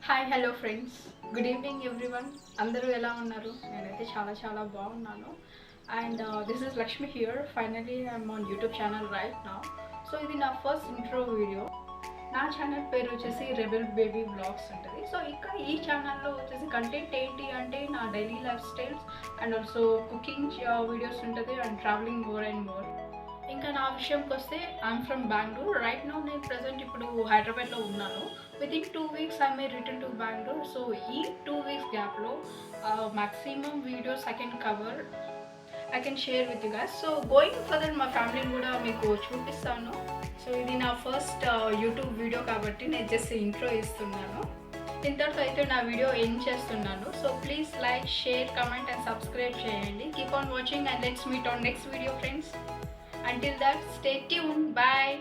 Hi hello friends, good evening everyone. అందరూ ఎలా ఉన్నారు? నేనైతే చాలా చాలా బాగున్నాను. And this is Lakshmi here. Finally I'm on YouTube channel right now. So ఇది నా ఫస్ట్ ఇంట్రో వీడియో. నా ఛానల్ పేరు వచ్చేసి రెబెల్ బేబీ బ్లాగ్స్ ఉంటుంది. సో ఇక్కడ ఈ ఛానల్లో వచ్చేసి కంటెంట్ ఏంటి అంటే నా daily life styles and also cooking videos ఉంటుంది and travelling more and more. ఇంకా నా విషయంకి వస్తే I'm from Bengaluru. Right now నేను ప్రజెంట్ ఇప్పుడు హైదరాబాద్లో ఉన్నాను. Within 2 weeks I may return to Bengaluru. So ఈ 2 వీక్స్ గ్యాప్లో maximum videos I can share with you guys. So going further మా ఫ్యామిలీని కూడా మీకు చూపిస్తాను. సో ఇది నా ఫస్ట్ యూట్యూబ్ వీడియో కాబట్టి నేను జస్ట్ ఇంట్రో ఇస్తున్నాను. ఇంతటితో అయితే నా వీడియో ఎండ్ చేస్తున్నాను. So please like, share, comment and subscribe చేయండి. Keep on watching and let's meet on next video friends. Until that, stay tuned. Bye.